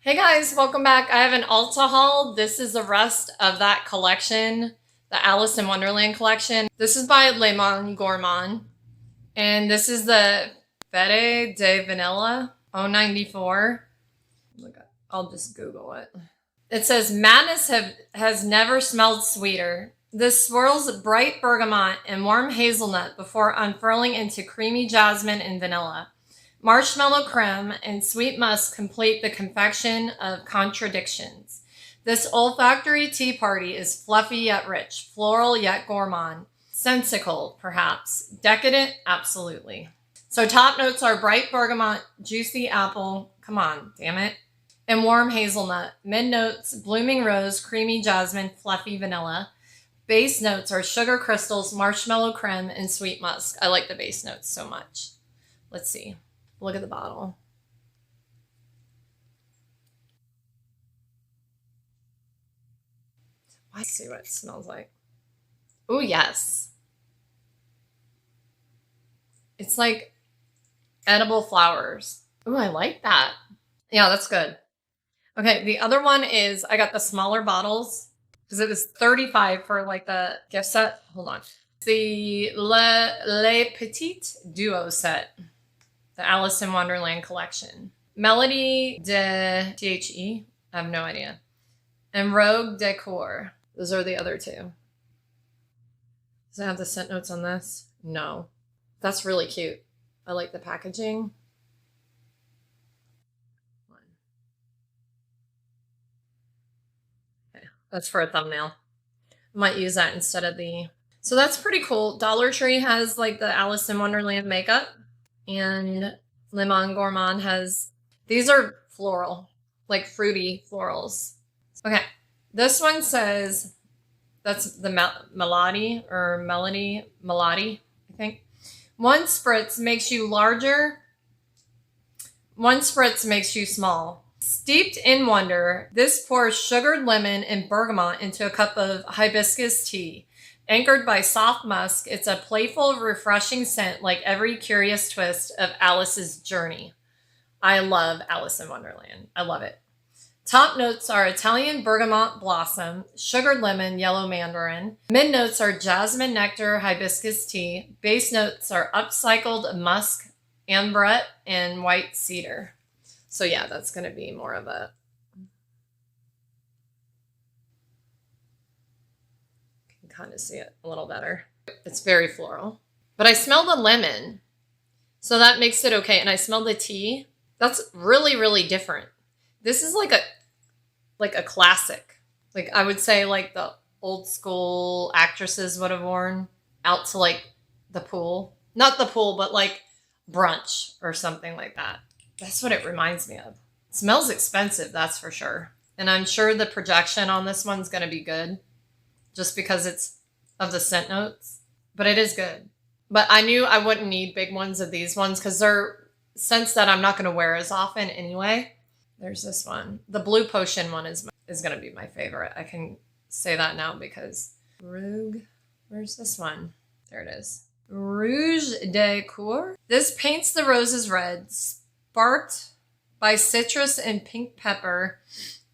Hey guys, welcome back. I have an Ulta haul. This is the rest of that collection, the Alice in Wonderland collection. This is by Gourmand. And this is the Fede de Vanilla 094. Look, I'll just Google it. It says, madness has never smelled sweeter. This swirls bright bergamot and warm hazelnut before unfurling into creamy jasmine and vanilla. Marshmallow creme and sweet musk complete the confection of contradictions. This olfactory tea party is fluffy yet rich, floral yet gourmand, sensical perhaps, decadent absolutely. So top notes are bright bergamot, juicy apple, come on, damn it, and warm hazelnut. Mid notes, blooming rose, creamy jasmine, fluffy vanilla. Base notes are sugar crystals, marshmallow creme, and sweet musk. I like the base notes so much. Let's see. Look at the bottle. Let's see what it smells like. Oh, yes. It's like edible flowers. Oh, I like that. Yeah, that's good. Okay, the other one is, I got the smaller bottles because it was $35 for like the gift set. Hold on. It's the Le Petit Duo set. The Alice in Wonderland collection. Melody de THE, I have no idea. And Rogue Decor. Those are the other two. Does it have the scent notes on this? No. That's really cute. I like the packaging. Okay, that's for a thumbnail. I might use that instead of the... So that's pretty cool. Dollar Tree has like the Alice in Wonderland makeup. And Le Monde Gourmand has, these are floral, like fruity florals. Okay, this one says, that's the Melody, I think. One spritz makes you larger, one spritz makes you small. Steeped in wonder, this pours sugared lemon and bergamot into a cup of hibiscus tea. Anchored by soft musk, it's a playful, refreshing scent like every curious twist of Alice's journey. I love Alice in Wonderland. I love it. Top notes are Italian bergamot blossom, sugared lemon, yellow mandarin. Mid notes are jasmine nectar, hibiscus tea. Base notes are upcycled musk, ambrette, and white cedar. So yeah, that's going to be more of a... kind of see it a little better. It's very floral. But I smell the lemon, so that makes it okay. And I smell the tea. That's really, really different. This is like a classic. Like I would say like the old school actresses would have worn out to like the pool. Not the pool, but like brunch or something like that. That's what it reminds me of. It smells expensive, that's for sure. And I'm sure the projection on this one's going to be good. Just because it's of the scent notes. But it is good. But I knew I wouldn't need big ones of these ones because they're scents that I'm not going to wear as often anyway. There's this one. The Blue Potion one is going to be my favorite. I can say that now because Rouge. Where's this one? There it is. Rouge de Coeur. This paints the roses red, sparked by citrus and pink pepper.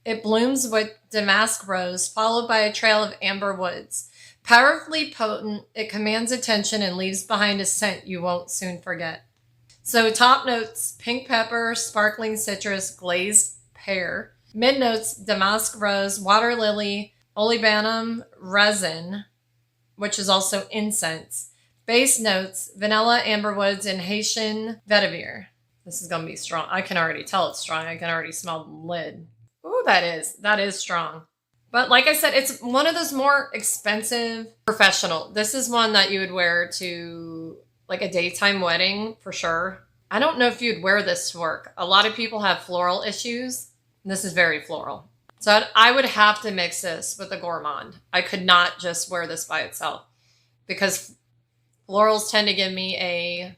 It blooms with damask rose, followed by a trail of amber woods. Powerfully potent, it commands attention and leaves behind a scent you won't soon forget. So top notes, pink pepper, sparkling citrus, glazed pear. Mid notes, damask rose, water lily, olibanum, resin, which is also incense. Base notes, vanilla, amber woods, and Haitian vetiver. This is going to be strong. I can already tell it's strong. I can already smell the lid. Ooh, that is strong. But like I said, it's one of those more expensive professional. This is one that you would wear to like a daytime wedding for sure. I don't know if you'd wear this to work. A lot of people have floral issues. This is very floral. So I would have to mix this with a Gourmand. I could not just wear this by itself because florals tend to give me a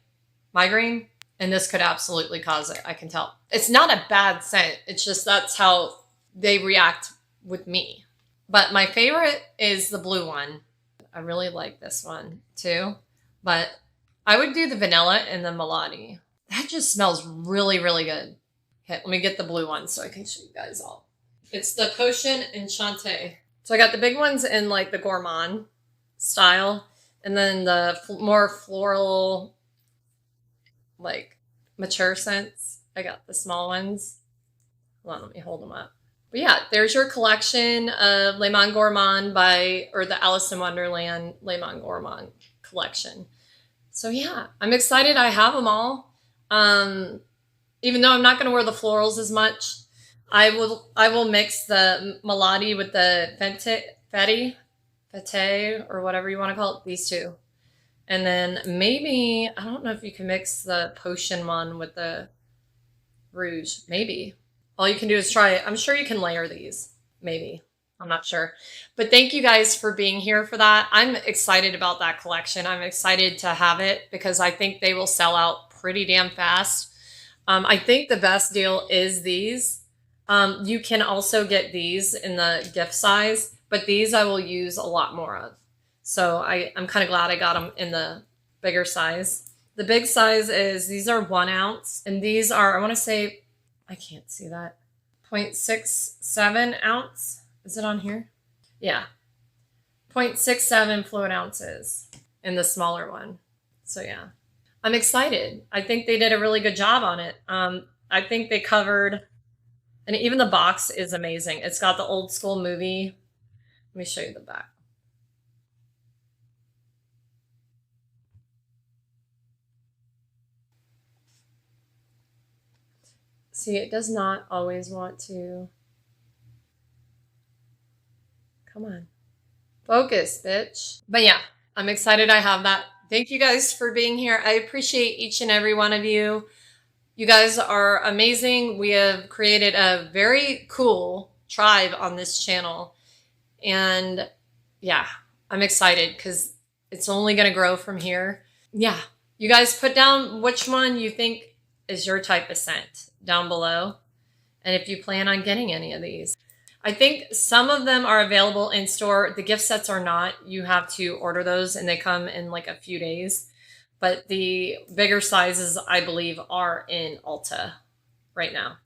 migraine. And this could absolutely cause it. I can tell. It's not a bad scent. It's just that's how they react with me. But my favorite is the blue one. I really like this one too. But I would do the vanilla and the Melody. That just smells really, really good. Okay, let me get the blue one so I can show you guys all. It's the Potion Enchante. So I got the big ones in like the Gourmand style, and then the more floral, like mature scents. I got the small ones. Hold on, let me hold them up. But yeah, there's your collection of Le Monde Gourmand or the Alice in Wonderland Le Monde Gourmand collection. So yeah, I'm excited I have them all. Even though I'm not going to wear the florals as much, I will mix the Melody with the Fete, or whatever you want to call it, these two. And then maybe, I don't know if you can mix the Potion one with the Rouge. Maybe. All you can do is try it. I'm sure you can layer these. Maybe. I'm not sure. But thank you guys for being here for that. I'm excited about that collection. I'm excited to have it because I think they will sell out pretty damn fast. I think the best deal is these. You can also get these in the gift size, but these I will use a lot more of. So I'm kind of glad I got them in the bigger size. The big size these are 1 ounce, and these are, I want to say, I can't see that, 0.67 ounce. Is it on here? Yeah. 0.67 fluid ounces in the smaller one. So yeah, I'm excited. I think they did a really good job on it. I think they covered, and even the box is amazing. It's got the old school movie. Let me show you the back. See, it does not always want to. Come on. Focus, bitch. But yeah, I'm excited I have that. Thank you guys for being here. I appreciate each and every one of you. You guys are amazing. We have created a very cool tribe on this channel. And yeah, I'm excited because it's only going to grow from here. Yeah, you guys put down which one you think is your type of scent down below. And if you plan on getting any of these. I think some of them are available in store. The gift sets are not. You have to order those and they come in like a few days. But the bigger sizes, I believe, are in Ulta right now.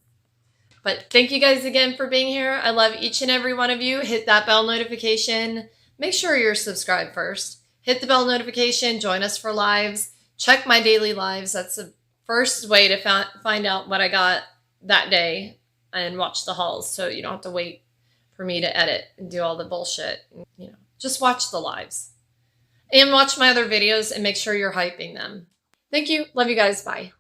But thank you guys again for being here. I love each and every one of you. Hit that bell notification. Make sure you're subscribed first. Hit the bell notification. Join us for lives. Check my daily lives. That's the first way to find out what I got that day and watch the hauls. So you don't have to wait for me to edit and do all the bullshit. You know, just watch the lives. And watch my other videos and make sure you're hyping them. Thank you. Love you guys. Bye.